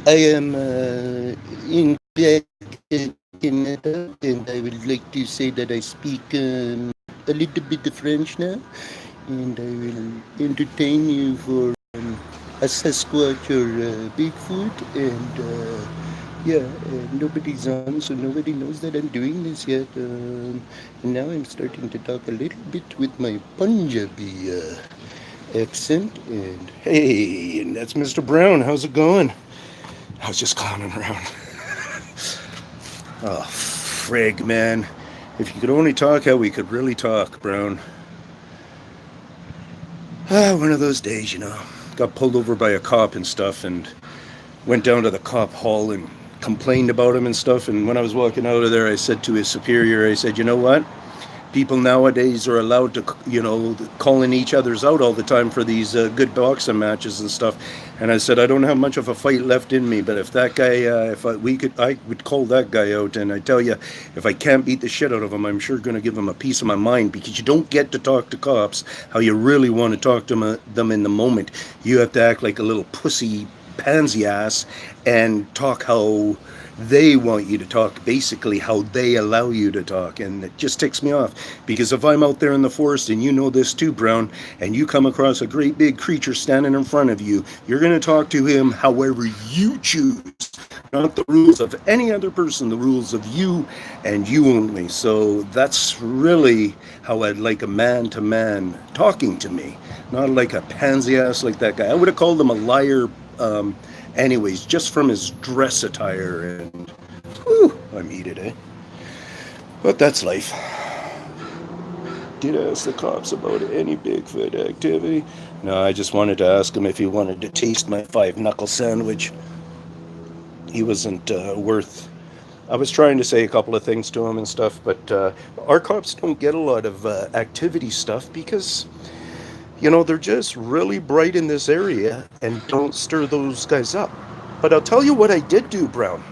I am in Quebec, Canada, and I would like to say that I speak a little bit of French now, and I will entertain you for a Sasquatch or Bigfoot, and yeah, nobody's on, so nobody knows that I'm doing this yet. And now I'm starting to talk a little bit with my Punjabi accent, and hey, and that's Mr. Brown. How's it going? I was just clowning around. Oh, frig, man. If you could only talk how we could really talk, Brown. One of those days, you know. Got pulled over by a cop and stuff, and went down to the cop hall and complained about him and stuff. And when I was walking out of there, I said to his superior, I said, you know what? People nowadays are allowed to, calling each other's out all the time for these good boxing matches and stuff. And I said, I don't have much of a fight left in me, but if that guy, I would call that guy out. And I tell you, if I can't beat the shit out of him, I'm sure going to give him a piece of my mind, because you don't get to talk to cops how you really want to talk to them in the moment. You have to act like a little pussy pansy ass and talk how they want you to talk, basically how they allow you to talk. And it just ticks me off, because if I'm out there in the forest, and you know this too, Brown, and you come across a great big creature standing in front of you, you're going to talk to him however you choose, not the rules of any other person, the rules of you and you only. So that's really how I'd like a man-to-man talking to me, not like a pansy ass like that guy. I would have called him a liar anyways, just from his dress attire, and whew, I'm heated, eh? But that's life. Did ask the cops about any Bigfoot activity? No, I just wanted to ask him if he wanted to taste my 5-knuckle sandwich. He wasn't worth... I was trying to say a couple of things to him and stuff, but our cops don't get a lot of activity stuff, because... they're just really bright in this area and don't stir those guys up. But I'll tell you what I did do, Brown.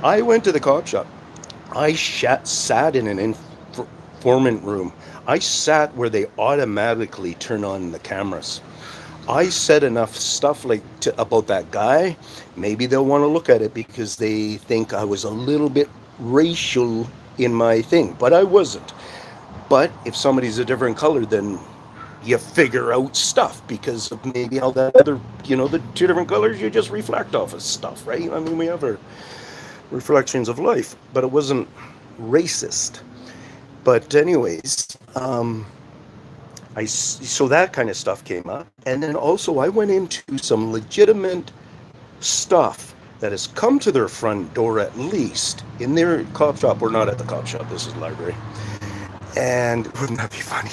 I went to the cop shop. I sat in an informant room. I sat where they automatically turn on the cameras. I said enough stuff about that guy. Maybe they'll want to look at it because they think I was a little bit racial in my thing, but I wasn't. But if somebody's a different color, then you figure out stuff because of maybe how that other, the two different colors, you just reflect off of stuff, right? I mean, we have our reflections of life, but it wasn't racist. But anyways, so that kind of stuff came up. And then also I went into some legitimate stuff that has come to their front door, at least in their cop shop, or not at the cop shop, this is the library. And wouldn't that be funny?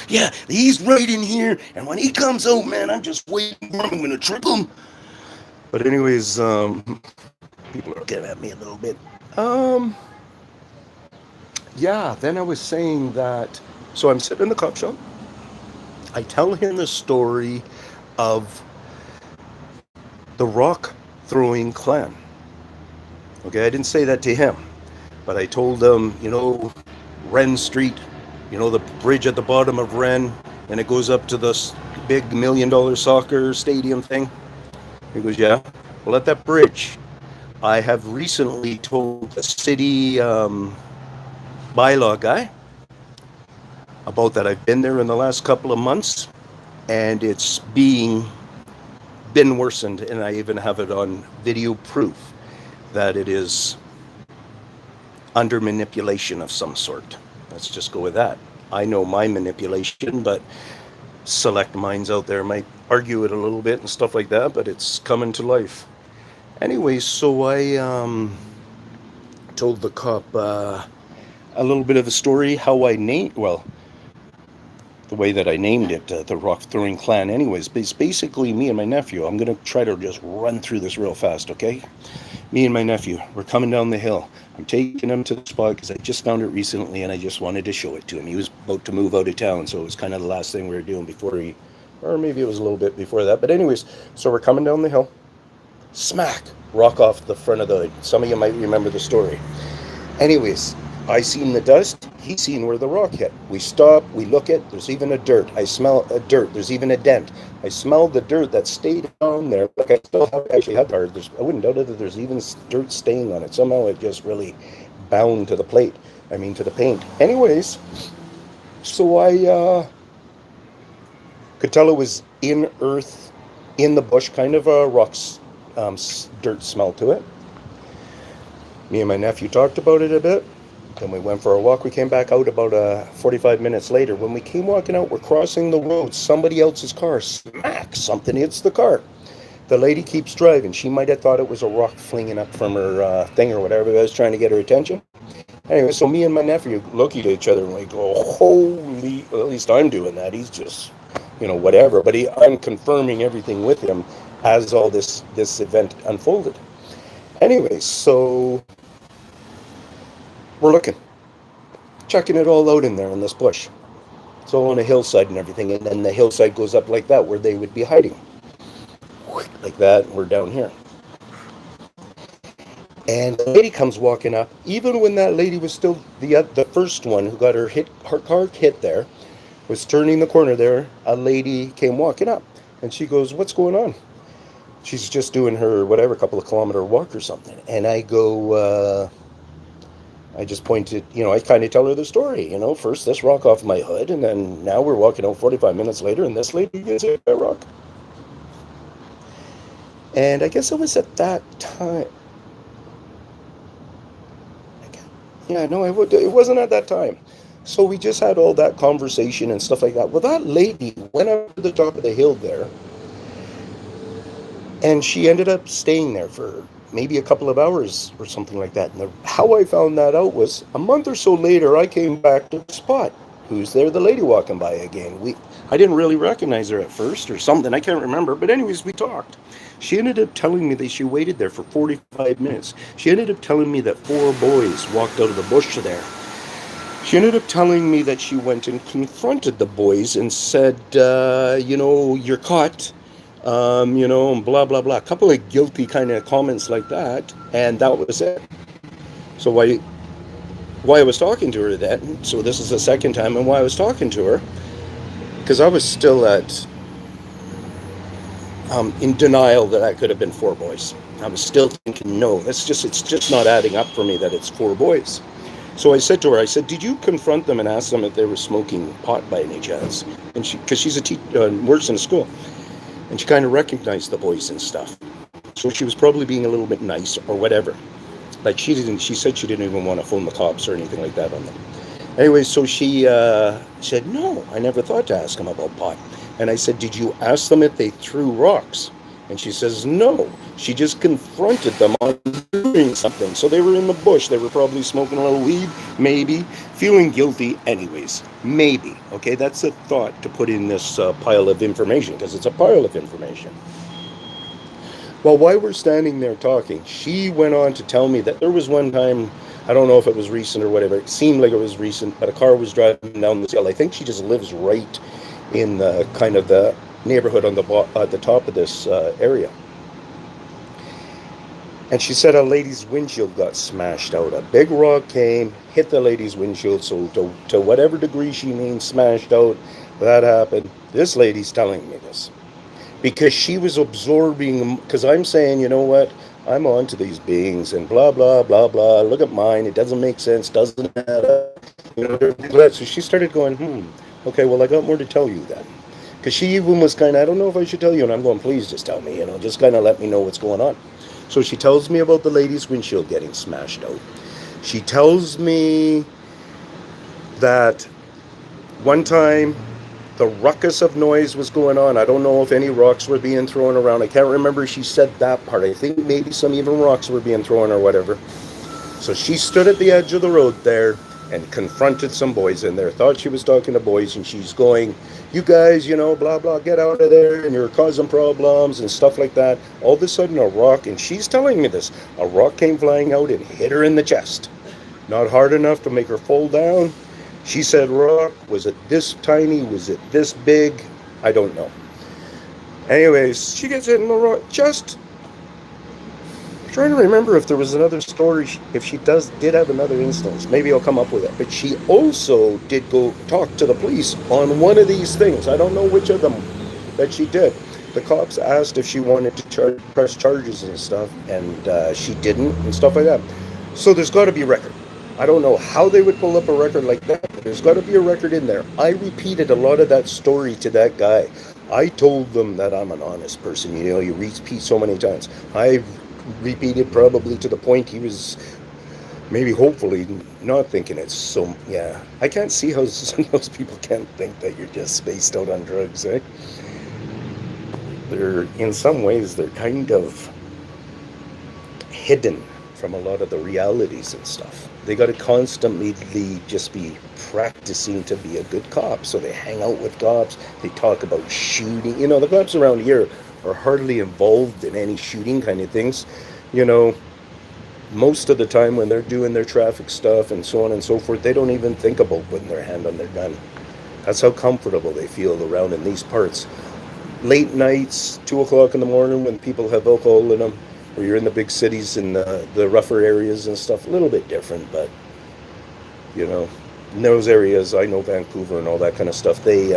Yeah, he's right in here, and when he comes out, man, I'm just waiting for him. I'm gonna trip him. But anyways, people are getting at me a little bit. Yeah, then I was saying that, so I'm sitting in the cop shop. I tell him the story of the rock throwing clan. Okay, I didn't say that to him, but I told him, Wren Street, the bridge at the bottom of Wren, and it goes up to this big $1 million soccer stadium thing. He goes, yeah. Well, at that bridge, I have recently told the city bylaw guy about that. I've been there in the last couple of months, and it's been worsened, and I even have it on video proof that it is under manipulation of some sort. Let's just go with that. I know my manipulation, but select minds out there might argue it a little bit and stuff like that, but it's coming to life. Anyway, so I told the cop a little bit of the story, how I named, the way that I named it, the Rock Throwing Clan. Anyways, it's basically me and my nephew. I'm going to try to just run through this real fast, okay? Me and my nephew, we're coming down the hill. I'm taking him to the spot because I just found it recently and I just wanted to show it to him. He was about to move out of town, so it was kind of the last thing we were doing before or maybe it was a little bit before that. But anyways, so we're coming down the hill. Smack! Rock off the front of the hood. Some of you might remember the story. Anyways, I seen the dust. He seen where the rock hit. We stop. We look at. There's even a dirt. I smell a dirt. There's even a dent. I smell the dirt that stayed down there. Like I still have actually had hard. I wouldn't doubt it that there's even dirt staying on it. Somehow it just really bound to the plate. I mean to the paint. Anyways, so I could tell it was in earth, in the bush, kind of a rocks, dirt smell to it. Me and my nephew talked about it a bit. Then we went for a walk. We came back out about 45 minutes later. When we came walking out, we're crossing the road. Somebody else's car, smack, something hits the car. The lady keeps driving. She might have thought it was a rock flinging up from her thing or whatever. I was trying to get her attention. Anyway, so me and my nephew look at each other and we go, holy, well, at least I'm doing that. He's just, whatever. But I'm confirming everything with him as all this event unfolded. Anyway, so we're looking, checking it all out in there in this bush. It's all on a hillside and everything, and then the hillside goes up like that where they would be hiding. Like that, we're down here. And the lady comes walking up. Even when that lady was still the first one who got her car hit there, was turning the corner there, a lady came walking up. And she goes, what's going on? She's just doing her, whatever, couple of kilometer walk or something. And I go, I just pointed, I kind of tell her the story, first this rock off my hood, and then now we're walking out 45 minutes later, and this lady gets hit by a rock. And I guess it was at that time. Yeah, no, it wasn't at that time. So we just had all that conversation and stuff like that. Well, that lady went up to the top of the hill there, and she ended up staying there for maybe a couple of hours or something like that. And how I found that out was a month or so later, I came back to the spot. Who's there? The lady walking by again. I didn't really recognize her at first or something. I can't remember. But anyways, we talked. She ended up telling me that she waited there for 45 minutes. She ended up telling me that 4 boys walked out of the bush there. She ended up telling me that she went and confronted the boys and said, you're caught. And blah, blah, blah. A couple of guilty kind of comments like that. And that was it. So why I was talking to her then, so this is the second time, and why I was talking to her, because I was still in denial that I could have been 4 boys. I was still thinking, no, it's just not adding up for me that it's 4 boys. So I said to her, did you confront them and ask them if they were smoking pot by any chance? And because she's a teacher, works in a school, and she kind of recognized the boys and stuff. So she was probably being a little bit nice or whatever. Like she said she didn't even want to phone the cops or anything like that on them. Anyway, so she said, no, I never thought to ask them about pot. And I said, did you ask them if they threw rocks? And she says, no, she just confronted them on doing something. So they were in the bush. They were probably smoking a little weed, maybe, feeling guilty anyways, maybe. Okay, that's a thought to put in this pile of information, because it's a pile of information. Well, while we're standing there talking, she went on to tell me that there was one time, I don't know if it was recent or whatever, it seemed like it was recent, but a car was driving down this hill. I think she just lives right in the kind of the neighborhood on at the top of this area. And she said a lady's windshield got smashed out. A big rock came, hit the lady's windshield, so to whatever degree she means smashed out, that happened. This lady's telling me this. Because she was absorbing, because I'm saying, you know what, I'm on to these beings and blah, blah, blah, blah. Look at mine. It doesn't make sense. Doesn't add up. So she started going, okay, well, I got more to tell you then. Because she even was kind of, I don't know if I should tell you. And I'm going, please just tell me, just kind of let me know what's going on. So she tells me about the lady's windshield getting smashed out. She tells me that one time the ruckus of noise was going on. I don't know if any rocks were being thrown around. I can't remember she said that part. I think maybe some even rocks were being thrown or whatever. So she stood at the edge of the road there and confronted some boys in there. Thought she was talking to boys, and she's going, you guys, blah, blah, get out of there, and you're causing problems and stuff like that. All of a sudden a rock, and she's telling me this, a rock came flying out and hit her in the chest. Not hard enough to make her fall down. She said rock. Was it this tiny? Was it this big? I don't know. Anyways, she gets hit in the rock chest. Trying to remember if there was another story, if she did have another instance. Maybe I'll come up with it. But she also did go talk to the police on one of these things. I don't know which of them that she did. The cops asked if she wanted to press charges and stuff, and she didn't, and stuff like that. So there's got to be a record. I don't know how they would pull up a record like that, but there's got to be a record in there. I repeated a lot of that story to that guy. I told them that I'm an honest person. You know, you repeat so many times. I repeated probably to the point he was maybe hopefully not thinking it's so. Yeah, I can't see how some of those people can't think that you're just spaced out on drugs, eh? They're, in some ways, they're kind of hidden from a lot of the realities and stuff. They got to constantly just be practicing to be a good cop. So they hang out with cops. They talk about shooting. You know, the cops around here are hardly involved in any shooting kind of things. You know, most of the time when they're doing their traffic stuff and so on and so forth, they don't even think about putting their hand on their gun. That's how comfortable they feel around in these parts. Late nights, 2 o'clock in the morning, when people have alcohol in them, or you're in the big cities and the rougher areas and stuff, a little bit different, but, you know, in those areas, I know Vancouver and all that kind of stuff, they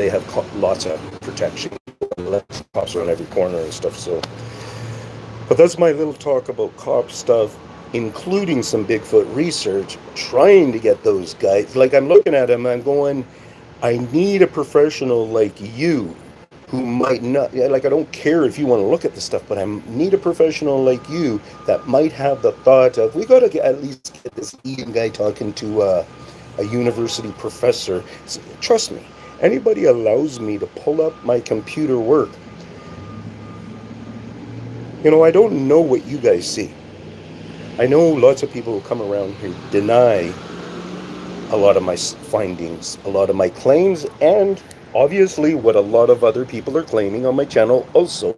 have lots of protection. Cops around every corner and stuff, so. But that's my little talk about cop stuff, including some Bigfoot research, trying to get those guys. Like, I'm looking at them, I'm going, I need a professional like you who might not, like, I don't care if you want to look at the stuff, but I need a professional like you that might have the thought of, we got to at least get this Ian guy talking to a university professor. Trust me, anybody allows me to pull up my computer work. You know, I don't know what you guys see. I know lots of people who come around here deny a lot of my findings, a lot of my claims, and obviously what a lot of other people are claiming on my channel also,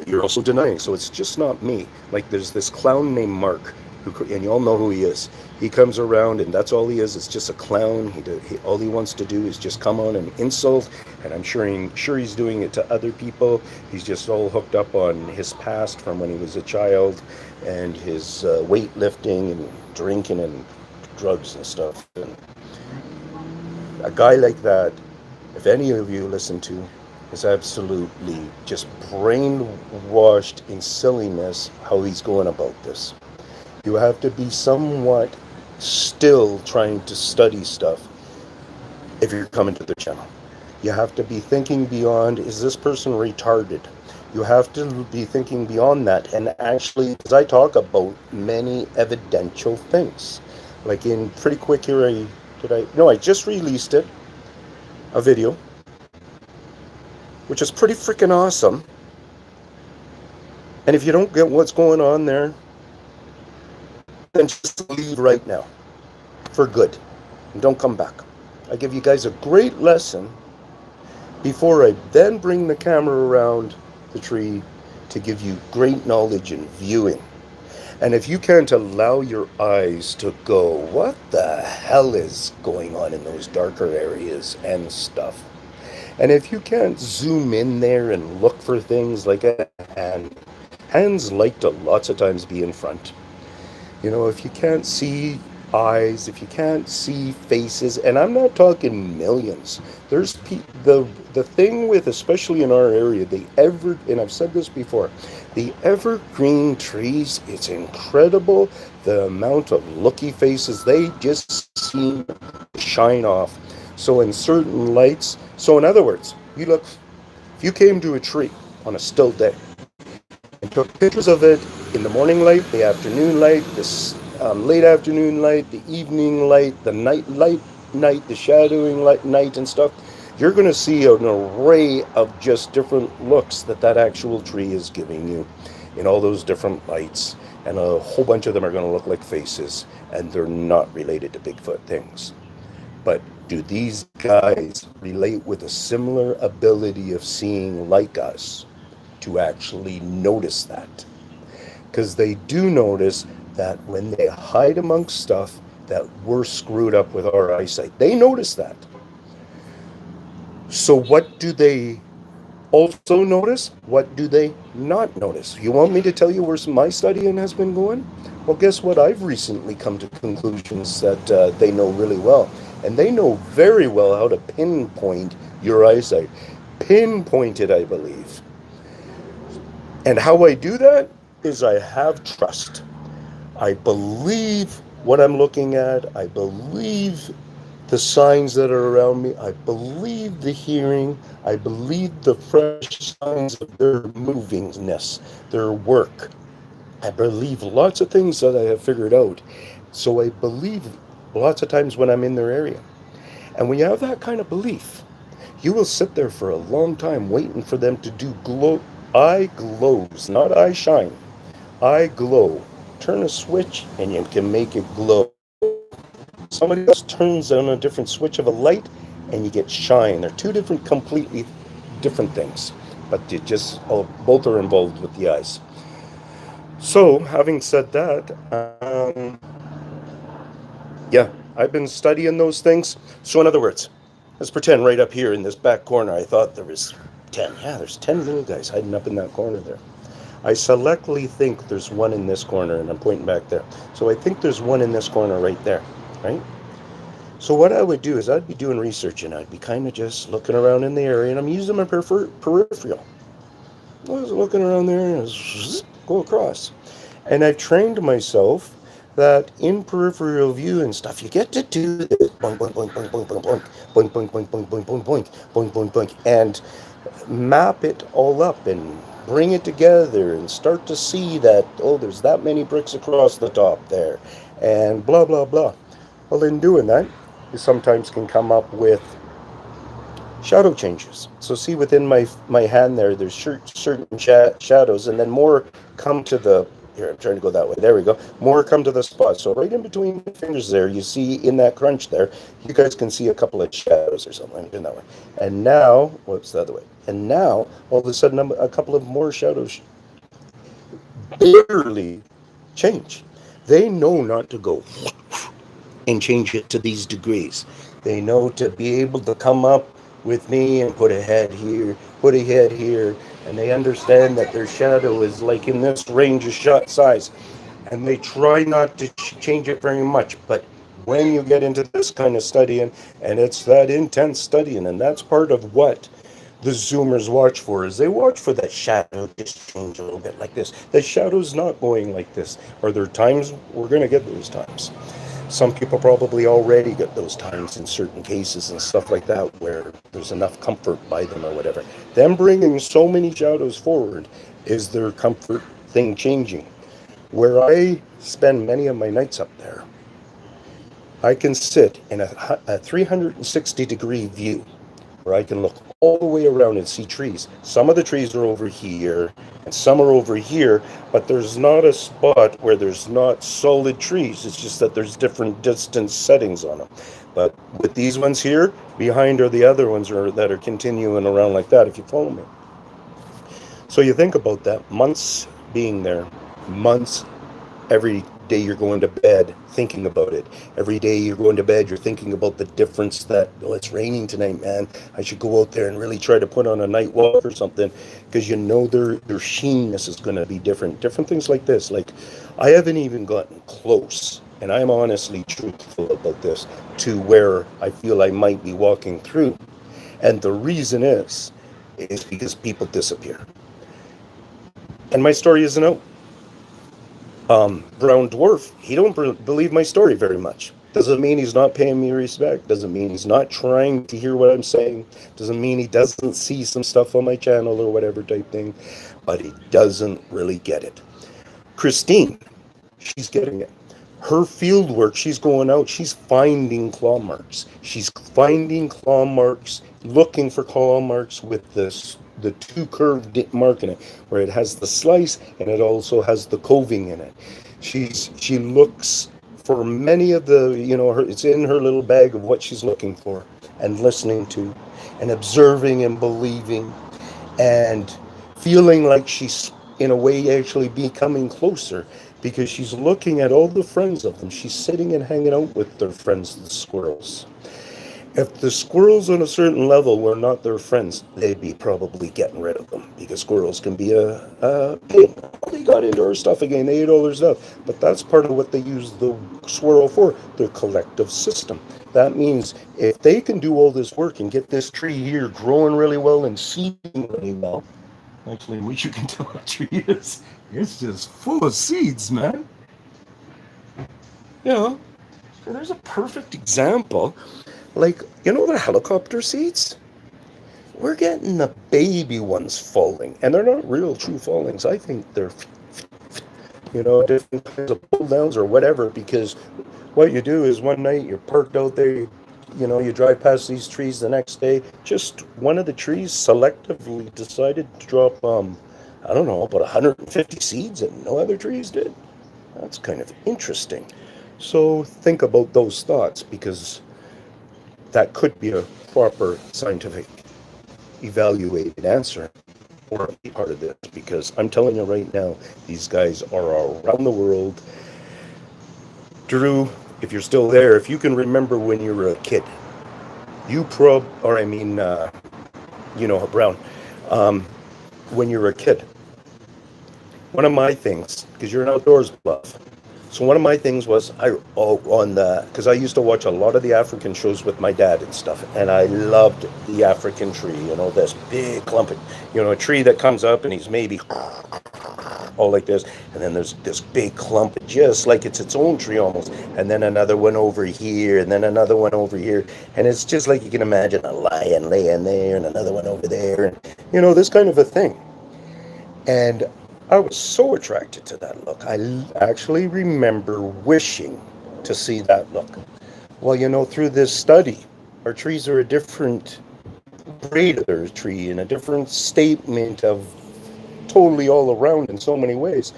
you're also denying. So it's just not me. Like, there's this clown named Mark, and you all know who he is. He comes around and that's all he is. It's just a clown. All he wants to do is just come on and insult, and I'm sure he's doing it to other people. He's just all hooked up on his past from when he was a child, and his weightlifting and drinking and drugs and stuff. And a guy like that, if any of you listen to, is absolutely just brainwashed in silliness how he's going about this. You have to be somewhat still trying to study stuff if you're coming to the channel. You have to be thinking beyond, is this person retarded? You have to be thinking beyond that, and actually, because I talk about many evidential things. Like, in pretty quick here, I just released it, a video, which is pretty freaking awesome. And if you don't get what's going on there, then just leave right now, for good, and don't come back. I give you guys a great lesson before I then bring the camera around the tree to give you great knowledge and viewing. And if you can't allow your eyes to go, what the hell is going on in those darker areas and stuff? And if you can't zoom in there and look for things like a hand, hands like to lots of times be in front. You know, if you can't see eyes, if you can't see faces, and I'm not talking millions. There's the thing with, especially in our area, and I've said this before, the evergreen trees, it's incredible the amount of looky faces. They just seem to shine off. So in certain lights, so in other words, if you came to a tree on a still day and took pictures of it in the morning light, the afternoon light, the late afternoon light, the evening light, the night, the shadowing light, night and stuff, you're going to see an array of just different looks that actual tree is giving you in all those different lights. And a whole bunch of them are going to look like faces, and they're not related to Bigfoot things. But do these guys relate with a similar ability of seeing like us to actually notice that? Because they do notice that when they hide amongst stuff that we're screwed up with our eyesight. They notice that. So what do they Also notice, what do they not notice? You want me to tell you where my studying has been going? Well, guess what? I've recently come to conclusions that they know really well. And they know very well how to pinpoint your eyesight. Pinpoint it, I believe. And how I do that is I have trust. I believe what I'm looking at. I believe the signs that are around me. I believe the hearing. I believe the fresh signs of their movingness, their work. I believe lots of things that I have figured out. So I believe lots of times when I'm in their area. And when you have that kind of belief, you will sit there for a long time waiting for them to do eye glows, not eye shine. Eye glow. Turn a switch and you can make it glow. Somebody else turns on a different switch of a light and you get shine. They're two different, completely different things, but you just both are involved with the eyes. So, having said that, yeah, I've been studying those things. So, in other words, let's pretend right up here in this back corner, I thought there was 10. Yeah, there's 10 little guys hiding up in that corner there. I selectively think there's one in this corner, and I'm pointing back there. So I think there's one in this corner right there, right? So what I would do is I'd be doing research, and I'd be kind of just looking around in the area, and I'm using my peripheral. I was looking around there, and I was go across. And I've trained myself that in peripheral view and stuff, you get to do this boink, boink, boink, boink, boink, boink, boink, boink, boink, boink, boink, boink, boink, boink, boink, boink, boink, and map it all up and bring it together and start to see that, oh, there's that many bricks across the top there, and blah, blah, blah. Well, in doing that, you sometimes can come up with shadow changes. So see within my hand there, there's certain shadows, and then more come to the, here, I'm trying to go that way. There we go. More come to the spot. So right in between the fingers there, you see in that crunch there, you guys can see a couple of shadows or something in that way. And now, whoops, the other way. And now, all of a sudden, a couple of more shadows barely change. They know not to go and change it to these degrees. They know to be able to come up with me and put a head here, put a head here, and they understand that their shadow is like in this range of shot size, and they try not to change it very much. But when you get into this kind of studying, and it's that intense studying, and that's part of what the zoomers watch for, is they watch for that shadow just change a little bit like this. The shadow's not going like this. Are there times we're going to get those times? Some people probably already get those times in certain cases and stuff like that where there's enough comfort by them or whatever. Them bringing so many shadows forward is their comfort thing changing. Where I spend many of my nights up there, I can sit in a 360-degree view where I can look all the way around and see trees. Some of the trees are over here and some are over here, but there's not a spot where there's not solid trees. It's just that there's different distance settings on them. But with these ones here, behind are the other ones that are continuing around like that, if you follow me. So you think about that, months being there, months every day you're going to bed thinking about it. Every day you're going to bed, you're thinking about the difference that, oh, it's raining tonight, man. I should go out there and really try to put on a night walk or something, because you know their sheenness is going to be different. Different things like this. Like, I haven't even gotten close, and I'm honestly truthful about this, to where I feel I might be walking through. And the reason is because people disappear. And my story isn't out. Brown Dwarf, he don't believe my story very much. Doesn't mean he's not paying me respect. Doesn't mean he's not trying to hear what I'm saying. Doesn't mean he doesn't see some stuff on my channel or whatever type thing. But he doesn't really get it. Christine, she's getting it. Her field work, she's going out, she's finding claw marks. She's finding claw marks, looking for claw marks with the two curved mark in it, where it has the slice and it also has the coving in it. She looks for many of the, it's in her little bag of what she's looking for and listening to and observing and believing and feeling like she's in a way actually becoming closer, because she's looking at all the friends of them. She's sitting and hanging out with their friends, the squirrels. If the squirrels on a certain level were not their friends, they'd be probably getting rid of them because squirrels can be a pain. They got into our stuff again. They ate all their stuff, but that's part of what they use the squirrel for, their collective system. That means if they can do all this work and get this tree here growing really well and seeding really well, actually, what you can tell a tree is, it's just full of seeds, man. Yeah, there's a perfect example. Like, the helicopter seeds? We're getting the baby ones falling, and they're not real true fallings. I think they're, different kinds of pull downs or whatever, because what you do is one night you're parked out there, you drive past these trees the next day. Just one of the trees selectively decided to drop, I don't know, about 150 seeds and no other trees did. That's kind of interesting. So think about those thoughts because that could be a proper scientific evaluated answer or a part of this because I'm telling you right now, these guys are around the world. Drew, if you're still there, if you can remember when you were a kid, Brown, um, when you were a kid, one of my things, because you're an outdoors buff, so one of my things was because I used to watch a lot of the African shows with my dad and stuff, and I loved the African tree. This big clump, a tree that comes up and he's maybe all like this, and then there's this big clump, just like it's its own tree almost, and then another one over here, and then another one over here, and it's just like you can imagine a lion laying there, and another one over there, and this kind of a thing. And I was so attracted to that look. I actually remember wishing to see that look. Well, through this study, our trees are a different grade of their tree and a different statement of totally all around in so many ways,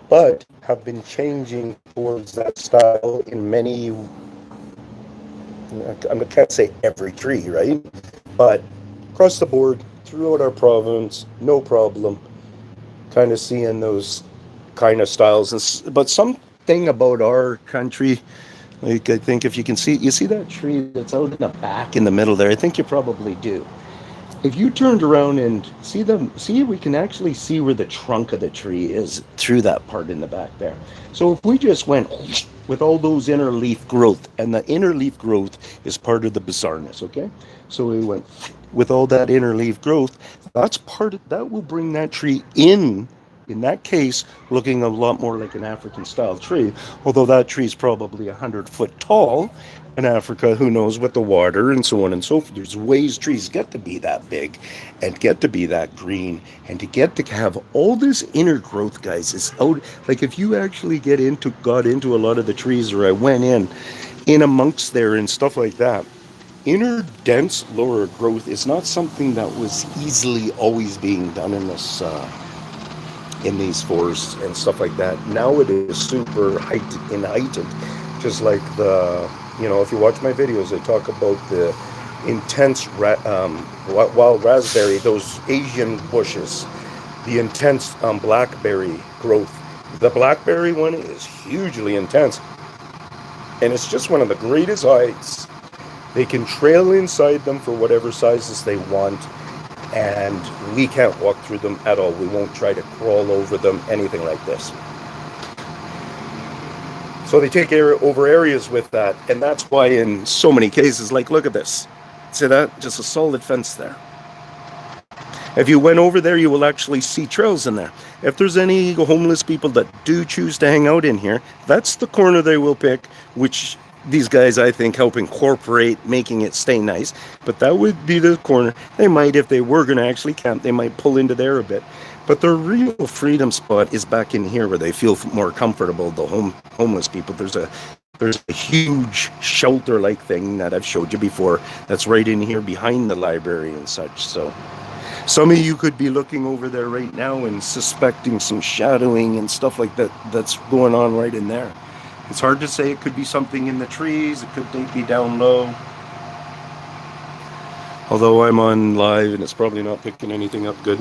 but have been changing towards that style in many, I can't say every tree, right? But across the board, throughout our province, no problem. Kind of seeing those kind of styles, but something about our country, like I think if you see that tree that's out in the back in the middle there, I think you probably do. If you turned around and see, we can actually see where the trunk of the tree is through that part in the back there. So if we just went with all those inner leaf growth, and the inner leaf growth is part of the bizarreness, okay? So we went with all that inner leaf growth, that will bring that tree in that case, looking a lot more like an African style tree, although that tree is probably 100 foot tall. In Africa, who knows, with the water and so on and so forth. There's ways trees get to be that big and get to be that green and to get to have all this inner growth, guys. It's out, like if you actually got into a lot of the trees, or I went in amongst there and stuff like that. Inner dense lower growth is not something that was easily always being done in these forests and stuff like that. Now it is super heightened, just like if you watch my videos, I talk about the intense wild raspberry, those Asian bushes, the intense blackberry growth. The blackberry one is hugely intense, and it's just one of the greatest heights. They can trail inside them for whatever sizes they want, and we can't walk through them at all. We won't try to crawl over them, anything like this. So they take over areas with that, and that's why in so many cases, like look at this. See that? Just a solid fence there. If you went over there, you will actually see trails in there. If there's any homeless people that do choose to hang out in here, that's the corner they will pick, which these guys, I think, help incorporate, making it stay nice. But that would be the corner. They might, if they were going to actually camp, they might pull into there a bit. But their real freedom spot is back in here where they feel more comfortable, the homeless people. There's a huge shelter-like thing that I've showed you before that's right in here behind the library and such. So some of you could be looking over there right now and suspecting some shadowing and stuff like that that's going on right in there. It's hard to say. It could be something in the trees. It could be down low. Although I'm on live and it's probably not picking anything up good.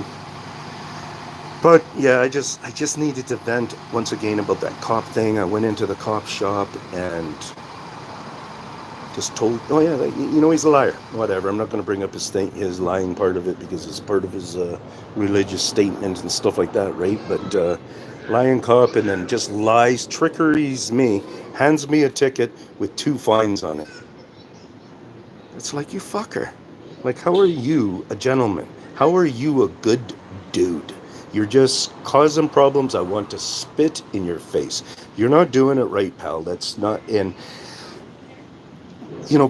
But yeah, I just needed to vent once again about that cop thing. I went into the cop shop and just told, oh yeah, he's a liar. Whatever. I'm not going to bring up his lying part of it because it's part of his religious statement and stuff like that, right? But lying cop, and then just lies, trickeries me, hands me a ticket with 2 fines on it. It's like, you fucker. Like, how are you a gentleman? How are you a good dude? You're just causing problems. I want to spit in your face. You're not doing it right, pal. That's not in.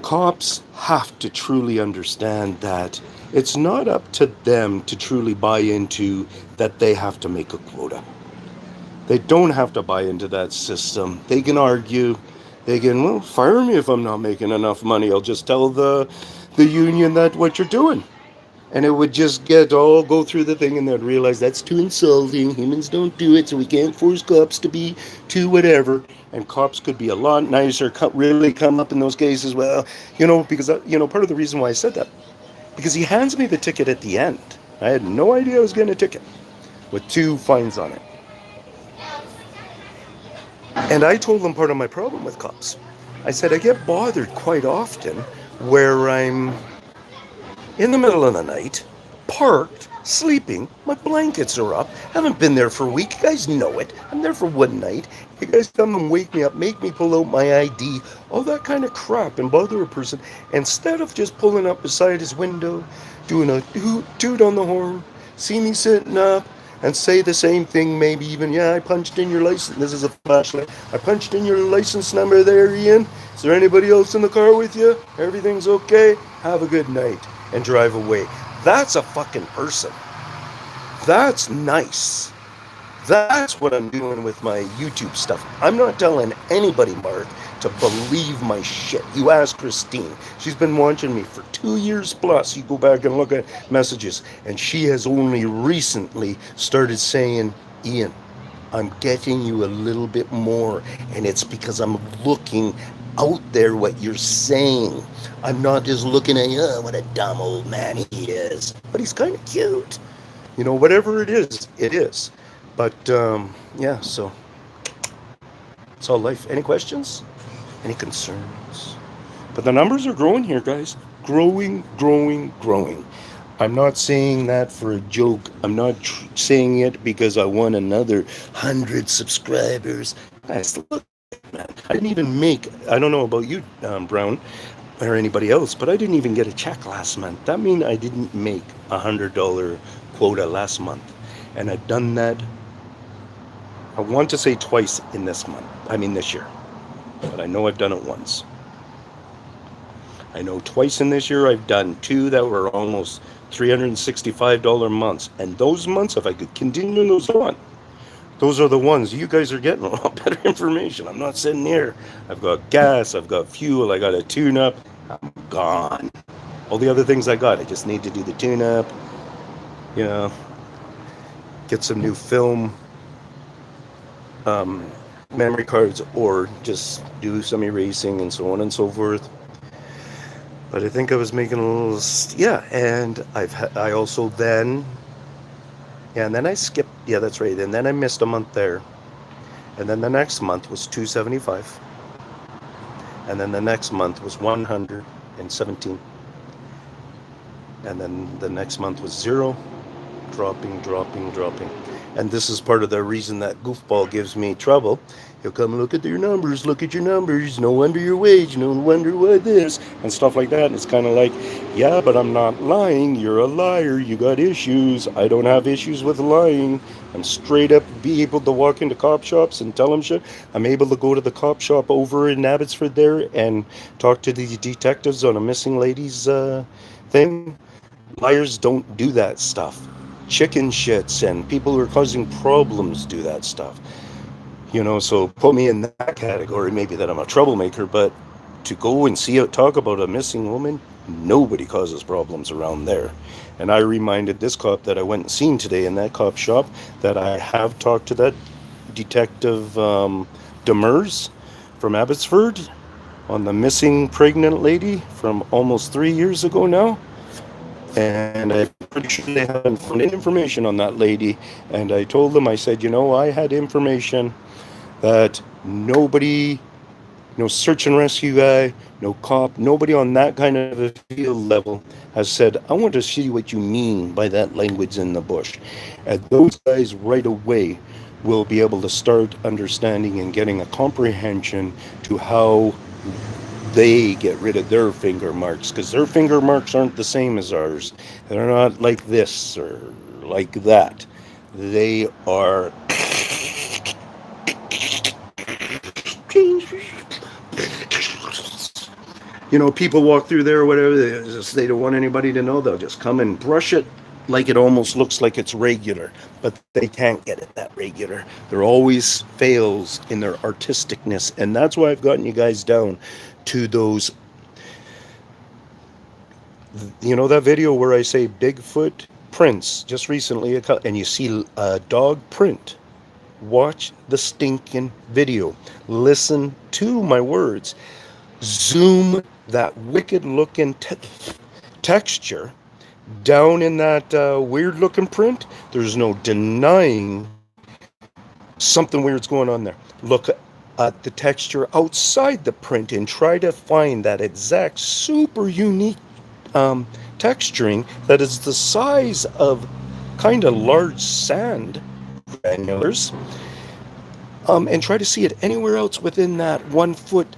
Cops have to truly understand that it's not up to them to truly buy into that they have to make a quota. They don't have to buy into that system. They can argue. They can, well, fire me if I'm not making enough money. I'll just tell the union that what you're doing. And it would just go through the thing, and they'd realize that's too insulting. Humans don't do it, so we can't force cops to be too whatever. And cops could be a lot nicer, really come up in those cases. Well, because, part of the reason why I said that, because he hands me the ticket at the end. I had no idea I was getting a ticket with 2 fines on it. And I told them part of my problem with cops. I said, I get bothered quite often where I'm in the middle of the night, parked, sleeping, my blankets are up, haven't been there for a week, you guys know it, I'm there for one night, you guys come and wake me up, make me pull out my ID, all that kind of crap, and bother a person, instead of just pulling up beside his window, doing a toot on the horn, see me sitting up, and say the same thing, maybe even, yeah, I punched in your license, this is a flashlight, I punched in your license number there, Ian, is there anybody else in the car with you? Everything's okay? Have a good night. And drive away. That's a fucking person. That's nice. That's what I'm doing with my YouTube stuff. I'm not telling anybody, Mark, to believe my shit. You ask Christine. She's been watching me for 2 years plus. You go back and look at messages. And she has only recently started saying, Ian, I'm getting you a little bit more. And it's because I'm looking out there what you're saying. I'm not just looking at, oh, what a dumb old man he is. But he's kind of cute. Whatever it is, it is. But, yeah, so it's all life. Any questions? Any concerns? But the numbers are growing here, guys. Growing, growing, growing. I'm not saying that for a joke. I'm not saying it because I want another 100 subscribers. Guys, look, man. I didn't even make, I don't know about you, Brown, or anybody else, but I didn't even get a check last month. That means I didn't make $100 quota last month. And I've done that, I want to say twice in this year. But I know I've done it once. I know twice in this year I've done 2 that were almost $365 months. And those months, if I could continue those on, those are the ones. You guys are getting a lot better information. I'm not sitting here. I've got gas, I've got fuel, I got a tune-up. I'm gone. All the other things I got, I just need to do the tune-up, get some new film memory cards, or just do some erasing and so on and so forth. But I think I was making a little, and I also then, and then I skipped, that's right, and then I missed a month there. And then the next month was 275. And then the next month was 117. And then the next month was 0, dropping. And this is part of the reason that goofball gives me trouble. He'll come look at your numbers, no wonder your wage, no wonder why this, and stuff like that. And it's kind of like, yeah, but I'm not lying, you're a liar, you got issues. I don't have issues with lying. I'm straight up be able to walk into cop shops and tell them shit. I'm able to go to the cop shop over in Abbotsford there and talk to the detectives on a missing lady's thing. Liars don't do that stuff. Chicken shits and people who are causing problems do that stuff. So put me in that category, maybe that I'm a troublemaker, but to go and talk about a missing woman, nobody causes problems around there. And I reminded this cop that I went and seen today in that cop shop that I have talked to that detective Demers from Abbotsford on the missing pregnant lady from almost 3 years ago now. And I'm pretty sure they haven't found any information on that lady. And I told them, I said, I had information that nobody No search and rescue guy, no cop, nobody on that kind of a field level has said, I want to see what you mean by that language in the bush. And those guys right away will be able to start understanding and getting a comprehension to how they get rid of their finger marks, because their finger marks aren't the same as ours. They're not like this or like that. They are people walk through there or whatever, they don't want anybody to know. They'll just come and brush it like it almost looks like it's regular, but they can't get it that regular. There always fails in their artisticness, and that's why I've gotten you guys down to those. That video where I say Bigfoot prints just recently, and you see a dog print. Watch the stinking video. Listen to my words. Zoom that wicked looking texture down in that weird looking print. There's no denying something weird's going on there. Look at the texture outside the print and try to find that exact super unique texturing that is the size of kind of large sand granulars, and try to see it anywhere else within that 1 foot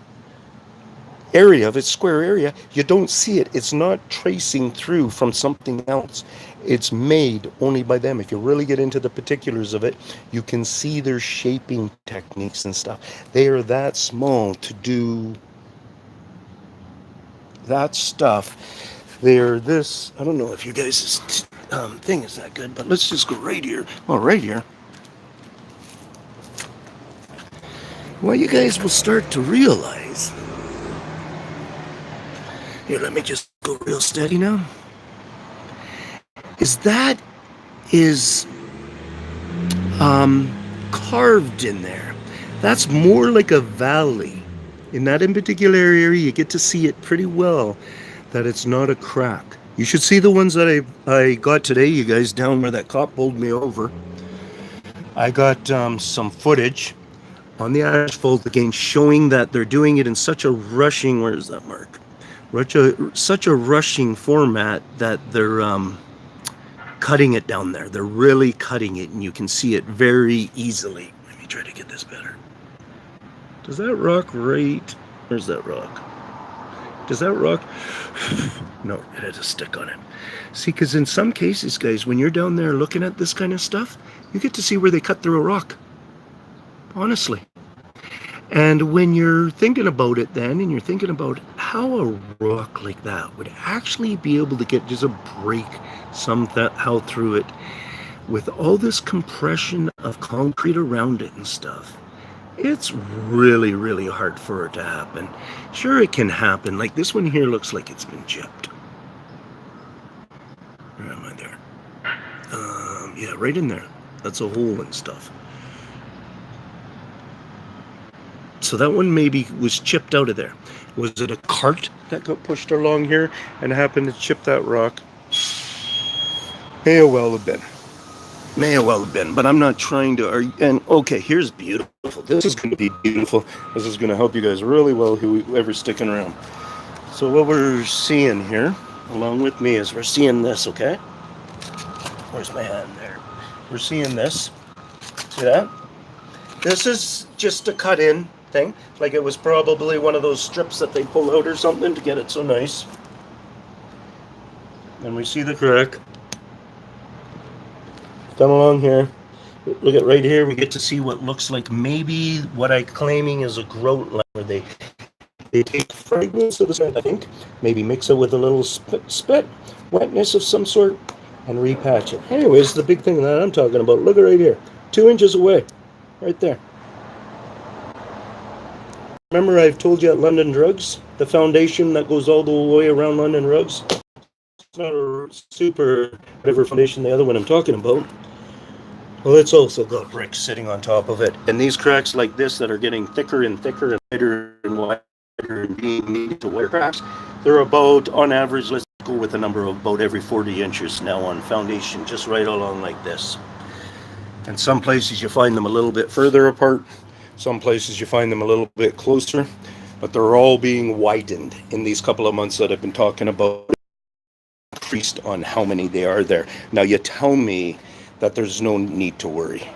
area of its square area. You don't see it. It's not tracing through from something else. It's made only by them. If you really get into the particulars of it, you can see their shaping techniques and stuff. They are that small to do that stuff. They're this, I don't know if you guys' thing is that good, but let's just go right here. Well, right here. What you guys will start to realize. Here, let me just go real steady now. That is carved in there. That's more like a valley. In that in particular area, you get to see it pretty well, that it's not a crack. You should see the ones that I got today, you guys, down where that cop pulled me over. I got some footage on the asphalt again, showing that they're doing it in such a rushing, where's that mark? Such a rushing format that they're cutting it down there. They're really cutting it, and you can see it very easily. Let me try to get this better. Does that rock right? Where's that rock? Does that rock? No, it has a stick on it. See, because in some cases, guys, when you're down there looking at this kind of stuff, you get to see where they cut through a rock. Honestly. And when you're thinking about it then, and you're thinking about how a rock like that would actually be able to get just a break somehow through it, with all this compression of concrete around it and stuff, it's really, really hard for it to happen. Sure, it can happen. Like this one here looks like it's been chipped. Where am I there? Yeah, right in there. That's a hole and stuff. So that one maybe was chipped out of there. Was it a cart that got pushed along here and happened to chip that rock? May well have been. May well have been, but I'm not trying to argue. And okay, here's beautiful. This is going to be beautiful. This is going to help you guys really well, whoever's sticking around. So what we're seeing here, along with me, is we're seeing this, okay? Where's my hand there? We're seeing this. See that? This is just a cut-in thing. Like it was probably one of those strips that they pull out or something to get it so nice. And we see the crack. Come along here. Look at right here. We get to see what looks like maybe what I'm claiming is a grout line, where they take fragments of the cement, I think, maybe mix it with a little spit, wetness of some sort, and repatch it. Anyways, the big thing that I'm talking about, look at right here. 2 inches away. Right there. Remember I've told you at London Drugs, the foundation that goes all the way around London Drugs? It's not a super whatever foundation the other one I'm talking about. Well, it's also got bricks sitting on top of it. And these cracks like this that are getting thicker and thicker and wider and wider and being made to wider cracks, they're about, on average, let's go with a number of about every 40 inches now on foundation, just right along like this. And some places you find them a little bit further apart. Some places you find them a little bit closer. but they're all being widened in these couple of months that I've been talking about, increased on how many they are there. Now you tell me that there's no need to worry.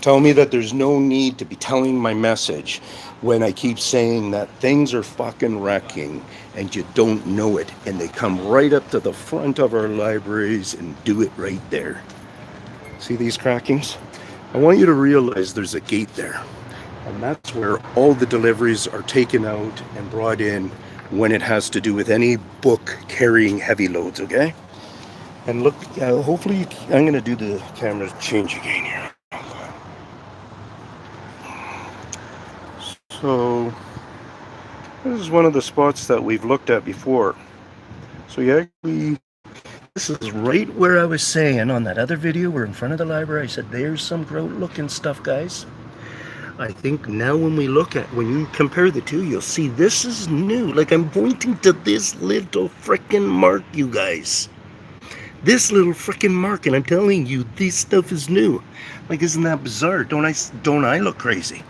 Tell me that there's no need to be telling my message when I keep saying that things are fucking wrecking and you don't know it, and they come right up to the front of our libraries and do it right there. See these crackings? I want you to realize there's a gate there, and that's where all the deliveries are taken out and brought in when it has to do with any book carrying heavy loads, okay? And look, hopefully, I'm going to do the camera change again here. So, this is one of the spots that we've looked at before. So you actually, this is right where I was saying on that other video, we're in front of the library. I said, there's some great looking stuff, guys. I think now when you compare the two, you'll see this is new. Like, I'm pointing to this little freaking mark, you guys. This little freaking mark, and I'm telling you, this stuff is new. Like, isn't that bizarre? Don't I look crazy?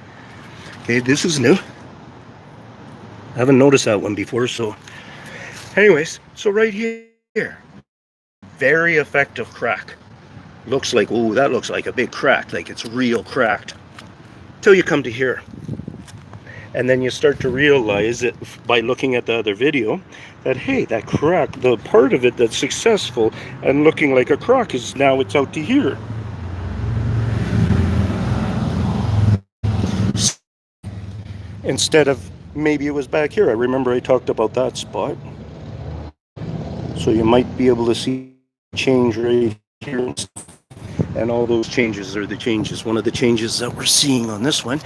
Okay, this is new. I haven't noticed that one before, so. Anyways, so right here, very effective crack. Looks like, ooh, that looks like a big crack, like it's real cracked. Till you come to here. And then you start to realize it by looking at the other video that, hey, that crack, the part of it that's successful and looking like a crack is now it's out to here. Instead of maybe it was back here. I remember I talked about that spot. So you might be able to see change right here. And all those changes are the changes. One of the changes that we're seeing on this one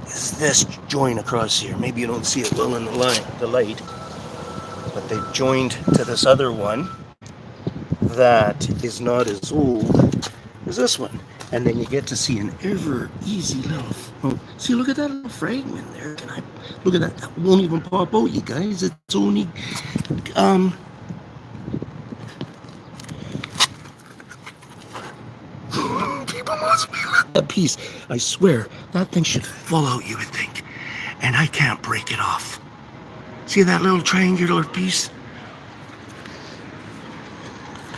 is this join across here. Maybe you don't see it well in the light, but they've joined to this other one that is not as old as this one. And then you get to see an ever easy little, see, look at that little fragment there. Look at that, that won't even pop out, you guys. It's only, people must be like that piece. I swear, that thing should fall out, you would think. And I can't break it off. See that little triangular piece?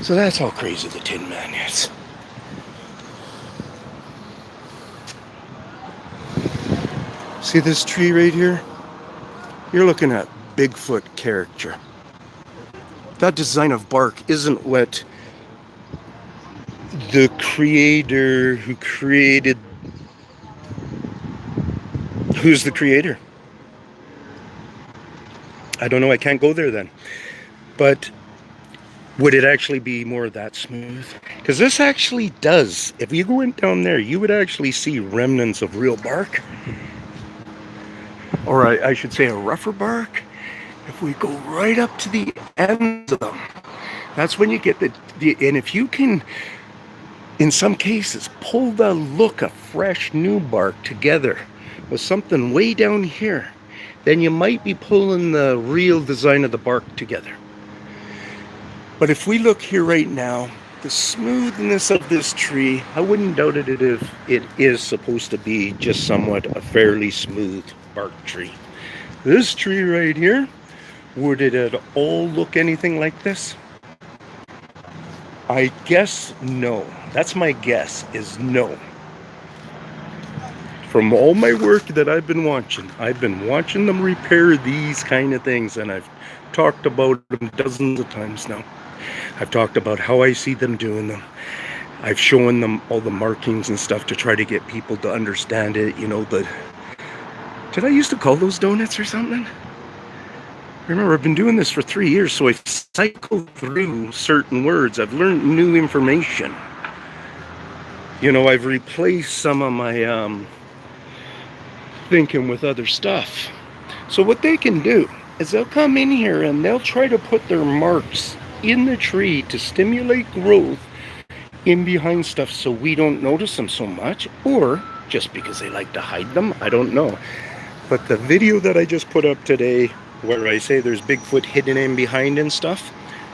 So that's how crazy the Tinman is. See this tree right here? You're looking at Bigfoot character. That design of bark isn't what the creator who created... Who's the creator? I don't know, I can't go there then. But would it actually be more that smooth? Because this actually does. If you went down there, you would actually see remnants of real bark. Or I should say a rougher bark. If we go right up to the ends of them, that's when you get the and if you can, in some cases, pull the look of fresh new bark together with something way down here, then you might be pulling the real design of the bark together. But if we look here right now, the smoothness of this tree, I wouldn't doubt it if it is supposed to be just somewhat a fairly smooth bark tree. This tree right here, would it at all look anything like this? I guess no. That's my guess, is no. From all my work that I've been watching them repair these kind of things, and I've talked about them dozens of times now. I've talked about how I see them doing them. I've shown them all the markings and stuff to try to get people to understand it, you know, did I used to call those donuts or something? Remember, I've been doing this for 3 years, so I've cycled through certain words. I've learned new information. You know, I've replaced some of my thinking with other stuff. So what they can do is they'll come in here and they'll try to put their marks in the tree to stimulate growth in behind stuff so we don't notice them so much, or just because they like to hide them, I don't know. But the video that I just put up today, where I say there's Bigfoot hidden in behind and stuff,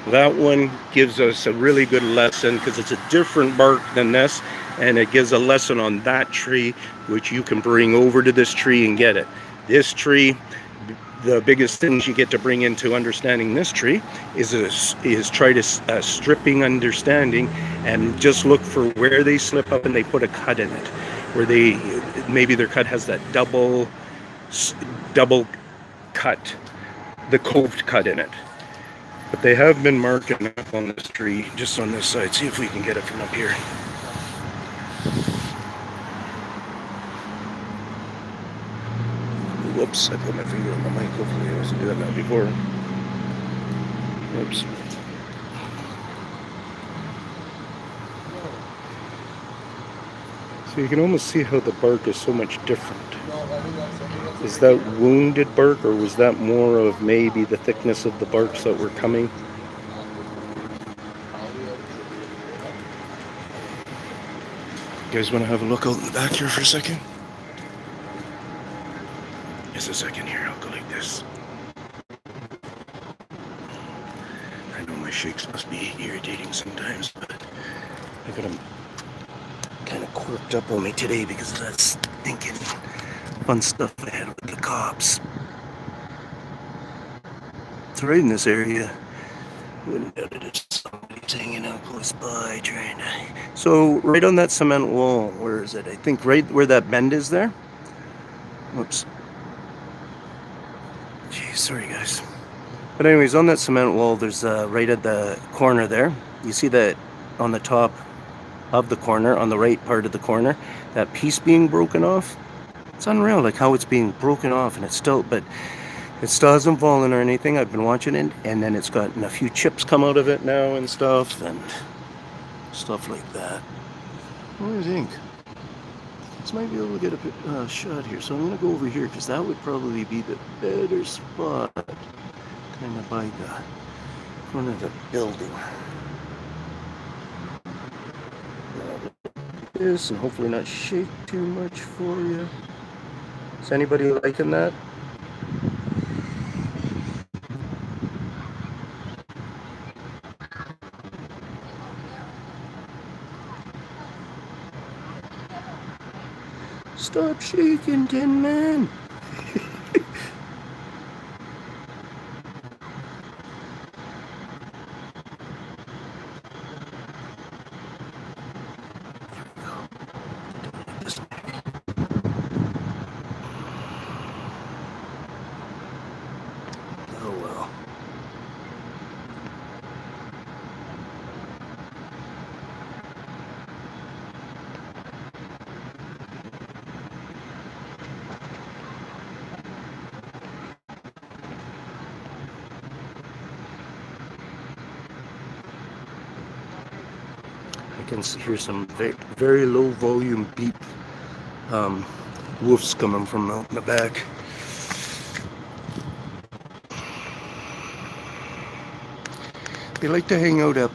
that one gives us a really good lesson, because it's a different bark than this, and it gives a lesson on that tree, which you can bring over to this tree and get it. This tree the biggest things you get to bring into understanding this tree is try to stripping understanding, and just look for where they slip up and they put a cut in it, where they maybe their cut has that double cut, the coved cut in it. But they have been marking up on this tree, just on this side. See if we can get it from up here. Whoops, I put my finger on the mic. Hopefully I wasn't doing that before. Oops. So you can almost see how the bark is so much different. Is that wounded bark, or was that more of maybe the thickness of the barks that were coming? You guys want to have a look out in the back here for a second? Just a second here, I'll go like this. I know my shakes must be irritating sometimes, but I got them kind of quirked up on me today because of that stinking fun stuff I had with the cops. So right in this area, wouldn't doubt it if somebody's hanging out close by trying to... So right on that cement wall, where is it? I think right where that bend is there. Whoops. Jeez, sorry guys. But anyways, on that cement wall, there's right at the corner there. You see that on the top of the corner, on the right part of the corner, that piece being broken off. It's unreal, like how it's being broken off, and it's still, but it still hasn't fallen or anything. I've been watching it, and then it's gotten a few chips come out of it now and stuff like that. What do you think? This might be able to get a shot here, so I'm going to go over here because that would probably be the better spot, kind of by the front of the building. This, and hopefully not shake too much for you. Is anybody liking that? Stop shaking, Tinman. Oh well. I can hear some very low volume beep woofs coming from out in the back. They like to hang out up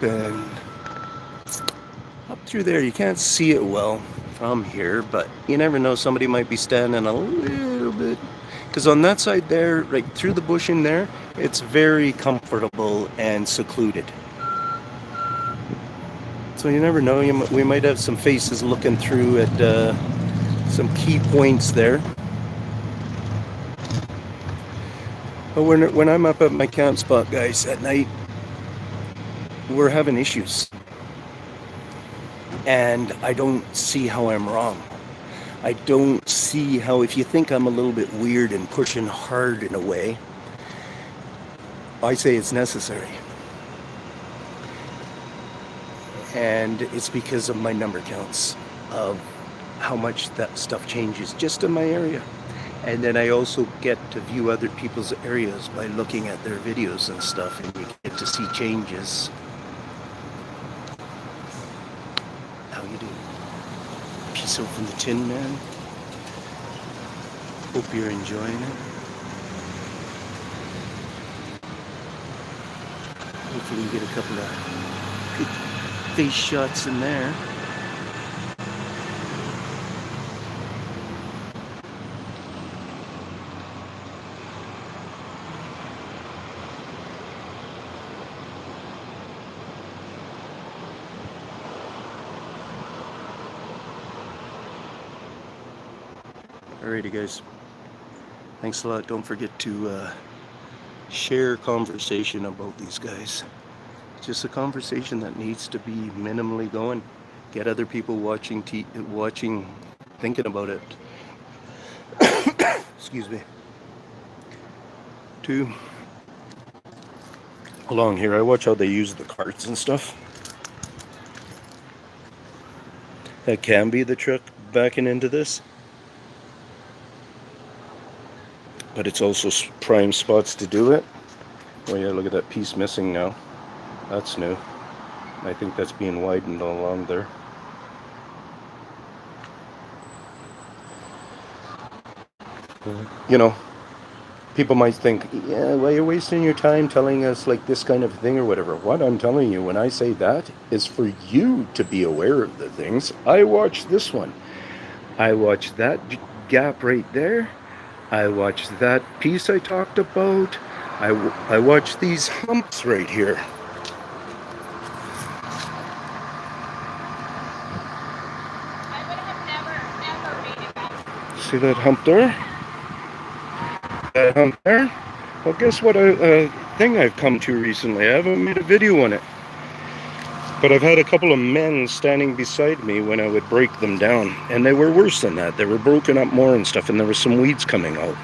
through there. You can't see it well from here, but you never know, somebody might be standing a little bit, because on that side there, right through the bush in there, it's very comfortable and secluded. So you never know, we might have some faces looking through at some key points there. But when I'm up at my camp spot, guys, at night, we're having issues. And I don't see how I'm wrong. I don't see how, if you think I'm a little bit weird and pushing hard in a way, I say it's necessary. And it's because of my number counts of how much that stuff changes just in my area. And then I also get to view other people's areas by looking at their videos and stuff, and you get to see changes. How you doing? Peace out from the Tinman. Hope you're enjoying it. Hopefully you get a couple of good face shots in there. Alrighty guys, Thanks a lot. Don't forget to share conversation about these guys. It's just a conversation that needs to be minimally going. Get other people watching, thinking about it. Excuse me. Too along here, I watch how they use the carts and stuff. That can be the truck backing into this. But it's also prime spots to do it. Oh yeah, look at that piece missing now. That's new. I think that's being widened all along there. You know, people might think, yeah, well, you're wasting your time telling us like this kind of thing or whatever. What I'm telling you when I say that is for you to be aware of the things. I watched this one. I watched that gap right there. I watched that piece I talked about. I watched these humps right here. I would have never made it back. See that hump there? That hump there? Well, guess what a thing I've come to recently. I haven't made a video on it. But I've had a couple of men standing beside me when I would break them down. And they were worse than that. They were broken up more and stuff, and there were some weeds coming out.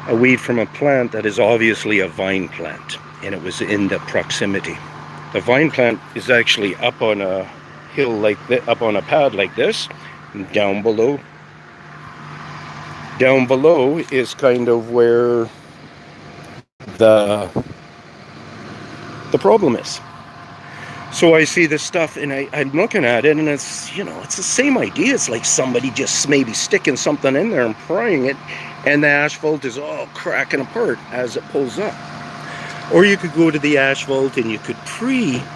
A weed from a plant that is obviously a vine plant, and it was in the proximity. The vine plant is actually up on a hill like this, up on a pad like this, and down below. Down below is kind of where the problem is. So I see this stuff, and I'm looking at it, and it's, you know, it's the same idea. It's like somebody just maybe sticking something in there and prying it, and the asphalt is all cracking apart as it pulls up. Or you could go to the asphalt and you could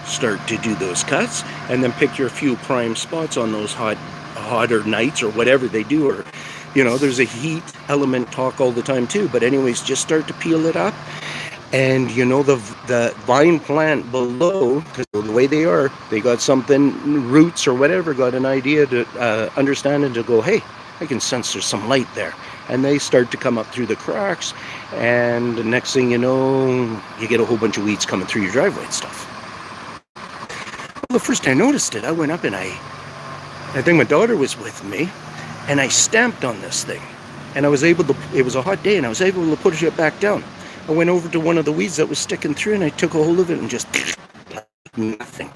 start to do those cuts, and then pick your few prime spots on those hotter nights or whatever they do. Or, you know, there's a heat element talk all the time too. But anyways, just start to peel it up. And you know, the vine plant below, because the way they are, they got something, roots or whatever, got an idea to understand and to go, hey, I can sense there's some light there. And they start to come up through the cracks, and the next thing you know, you get a whole bunch of weeds coming through your driveway and stuff. Well, the first I noticed it, I went up and I think my daughter was with me, and I stamped on this thing. And I was able to, it was a hot day, and I was able to push it back down. I went over to one of the weeds that was sticking through, and I took a hold of it and just nothing.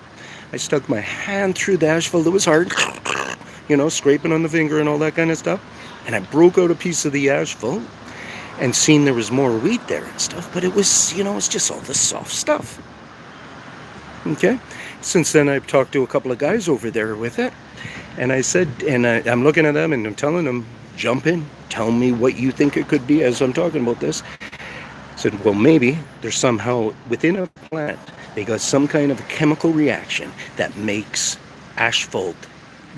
I stuck my hand through the asphalt. It was hard, you know, scraping on the finger and all that kind of stuff. And I broke out a piece of the asphalt and seen there was more weed there and stuff. But it was, you know, it's just all this soft stuff. Okay. Since then, I've talked to a couple of guys over there with it. And I said, and I'm looking at them and I'm telling them, jump in, tell me what you think it could be as I'm talking about this. I said, well, maybe there's somehow within a plant, they got some kind of a chemical reaction that makes asphalt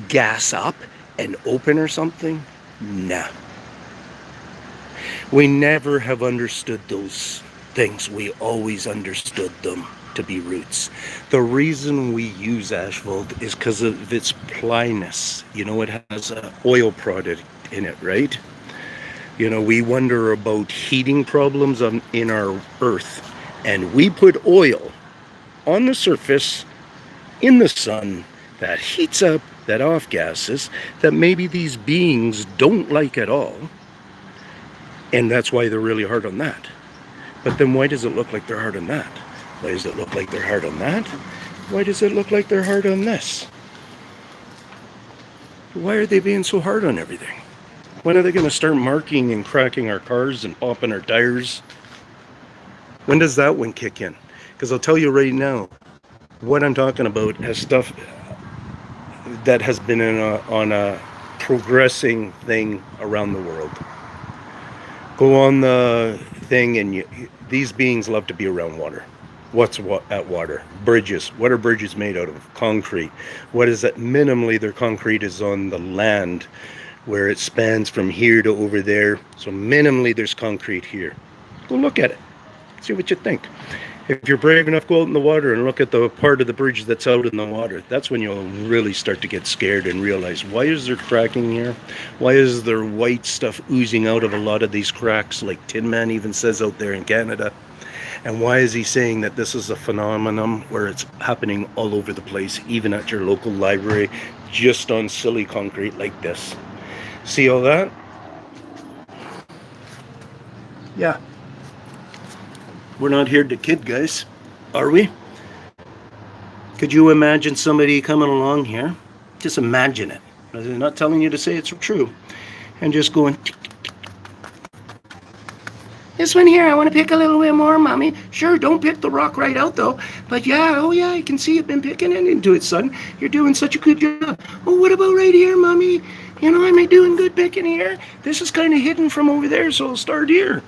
gas up and open or something. Nah. We never have understood those things. We always understood them to be roots. The reason we use asphalt is because of its plyness. You know, it has an oil product in it, right? You know, we wonder about heating problems in our earth, and we put oil on the surface in the sun that heats up, that off gases, that maybe these beings don't like at all, and that's why they're really hard on that. But then why does it look like they're hard on that? Why does it look like they're hard on that? Why does it look like they're hard on this? Why are they being so hard on everything? When are they going to start marking and cracking our cars and popping our tires? When does that one kick in? Because I'll tell you right now, what I'm talking about has stuff that has been on a progressing thing around the world. Go on the thing, and these beings love to be around water. What's at water? Bridges. What are bridges made out of? Concrete. What is that? Minimally, their concrete is on the land, where it spans from here to over there. So minimally there's concrete here. Go look at it. See what you think. If you're brave enough, go out in the water and look at the part of the bridge that's out in the water. That's when you'll really start to get scared and realize, why is there cracking here? Why is there white stuff oozing out of a lot of these cracks, like Tinman even says out there in Canada? And why is he saying that this is a phenomenon where it's happening all over the place, even at your local library, just on silly concrete like this? See all that? Yeah. We're not here to kid, guys, are we? Could you imagine somebody coming along here? Just imagine it. They're not telling you to say it's true. And just going, this one here, I want to pick a little bit more, Mommy. Sure, don't pick the rock right out, though. But yeah, oh yeah, I can see you've been picking it into it, son. You're doing such a good job. Oh, what about right here, Mommy? You know, am I doing good picking here? This is kind of hidden from over there, so I'll start here.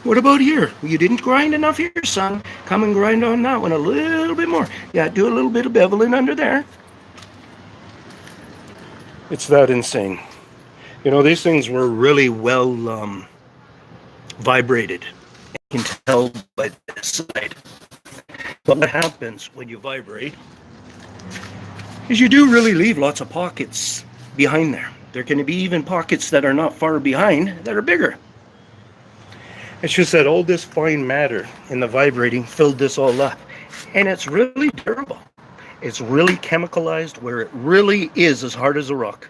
What about here? You didn't grind enough here, son. Come and grind on that one a little bit more. Yeah, do a little bit of beveling under there. It's that insane. You know, these things were really well vibrated. You can tell by this side. But what happens when you vibrate is you do really leave lots of pockets behind there. There can be even pockets that are not far behind that are bigger. It's just that all this fine matter in the vibrating filled this all up. And it's really durable. It's really chemicalized where it really is as hard as a rock.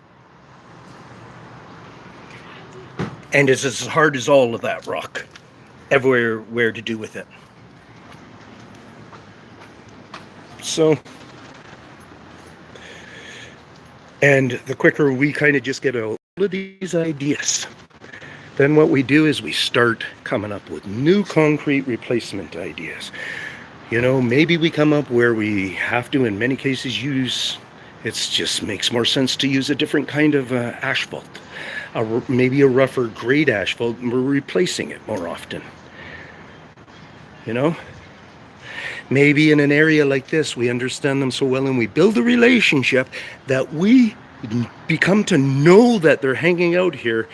And it's as hard as all of that rock. Everywhere to do with it. So, and the quicker we kind of just get all of these ideas, then what we do is we start coming up with new concrete replacement ideas. You know, maybe we come up where we have to, in many cases, use, it just makes more sense to use a different kind of asphalt. Maybe a rougher grade asphalt, and we're replacing it more often. You know? Maybe in an area like this, we understand them so well and we build a relationship that we become to know that they're hanging out here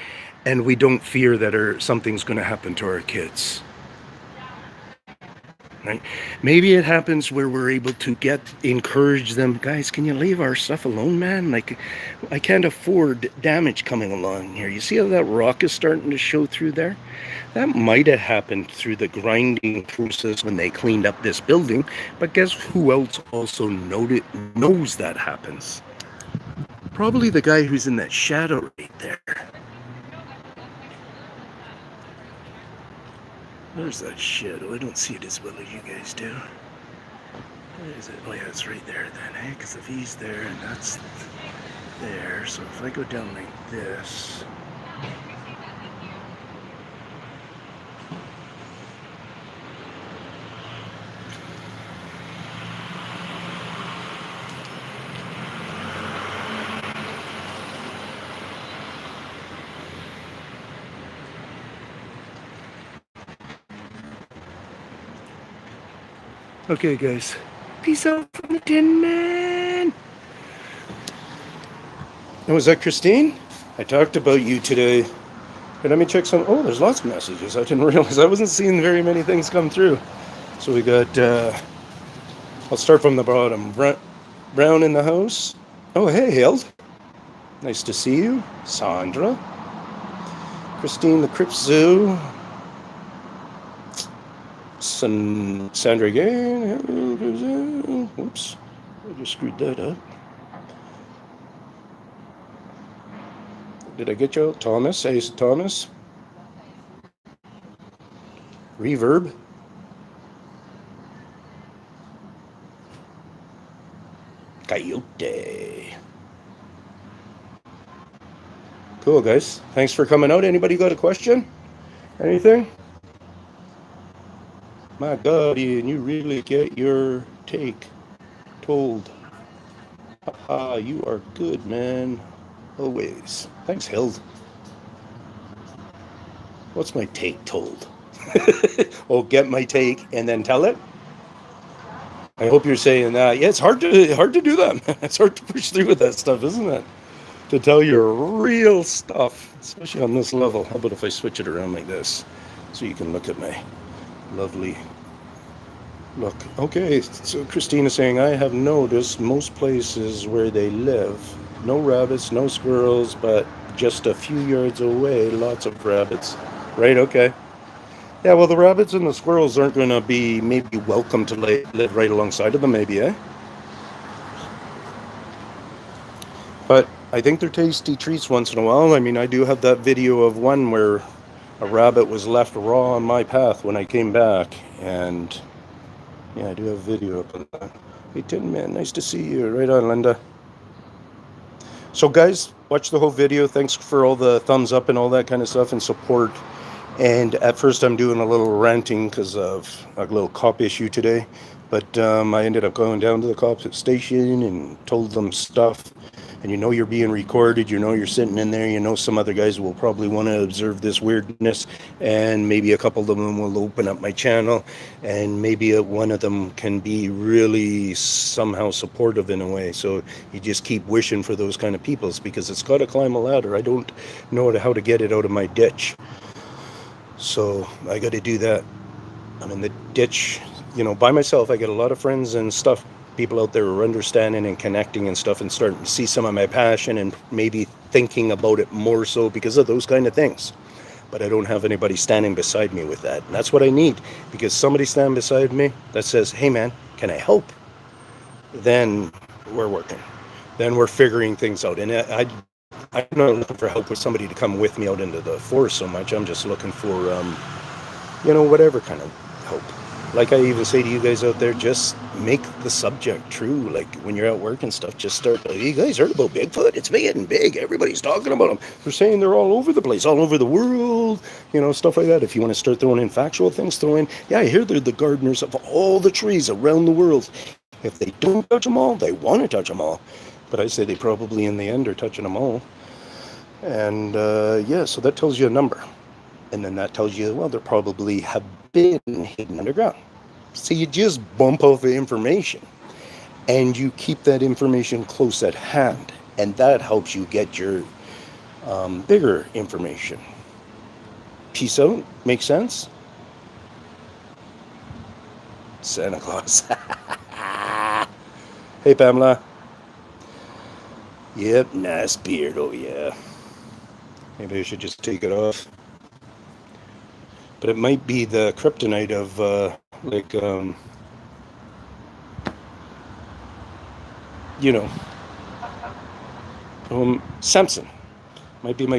and we don't fear that something's going to happen to our kids. Right? Maybe it happens where we're able to encourage them, guys, can you leave our stuff alone, man? Like, I can't afford damage coming along here. You see how that rock is starting to show through there? That might have happened through the grinding process when they cleaned up this building, but guess who else also knows that happens? Probably the guy who's in that shadow right there. Where's that shadow? I don't see it as well as you guys do. Where is it? Oh yeah, it's right there then, eh? Because if he's there and that's there, so if I go down like this... Okay, guys. Peace out from the Tinman. Oh, was that Christine? I talked about you today. Okay, let me check some. Oh, there's lots of messages. I didn't realize. I wasn't seeing very many things come through. So we got, I'll start from the bottom. Brown in the house. Oh, hey, Hild. Nice to see you. Sandra. Christine, the Crip Zoo. Sandra again. Whoops. I just screwed that up. Did I get you? Thomas. Hey, Thomas. Reverb. Coyote. Cool, guys. Thanks for coming out. Anybody got a question? Anything? My God, Ian, you really get your take told. Haha, you are good, man. Always. Thanks, Hild. What's my take told? Oh, get my take and then tell it? I hope you're saying that. Yeah, it's hard to do that. It's hard to push through with that stuff, isn't it? To tell your real stuff, especially on this level. How about if I switch it around like this so you can look at my lovely Look, okay, so Christina's saying, I have noticed most places where they live, no rabbits, no squirrels, but just a few yards away, lots of rabbits. Right, okay. Yeah, well, the rabbits and the squirrels aren't going to be maybe welcome to live right alongside of them, maybe, eh? But I think they're tasty treats once in a while. I mean, I do have that video of one where a rabbit was left raw on my path when I came back, and yeah, I do have video up of that. Hey, Tinman, nice to see you. Right on, Linda. So, guys, watch the whole video. Thanks for all the thumbs up and all that kind of stuff and support. And at first, I'm doing a little ranting because of a little cop issue today. But I ended up going down to the cops station and told them stuff. And you know you're being recorded. You know you're sitting in there. You know some other guys will probably want to observe this weirdness. And maybe a couple of them will open up my channel. And maybe one of them can be really somehow supportive in a way. So you just keep wishing for those kind of peoples because it's got to climb a ladder. I don't know how to get it out of my ditch. So I got to do that. I'm in the ditch, by myself. I get a lot of friends and stuff, people out there who are understanding and connecting and stuff and starting to see some of my passion and maybe thinking about it more so because of those kind of things. But I don't have anybody standing beside me with that. And that's what I need, because somebody stand beside me that says, hey man, can I help? Then we're working. Then we're figuring things out. And I'm not looking for help with somebody to come with me out into the forest so much. I'm just looking for whatever kind of help. Like I even say to you guys out there, just make the subject true. Like when you're at work and stuff, just start. You guys heard about Bigfoot? It's getting big. Everybody's talking about them. They're saying they're all over the place, all over the world. Stuff like that. If you want to start throwing in factual things, throw in. Yeah, I hear they're the gardeners of all the trees around the world. If they don't touch them all, they want to touch them all. But I say they probably in the end are touching them all. And yeah, so that tells you a number. And then that tells you, well, there probably have been hidden underground. So you just bump off the information and you keep that information close at hand. And that helps you get your bigger information. Peace out. Make sense? Santa Claus. Hey, Pamela. Yep, nice beard. Oh, yeah. Maybe I should just take it off. But it might be the kryptonite of, you know, Samson. Might be my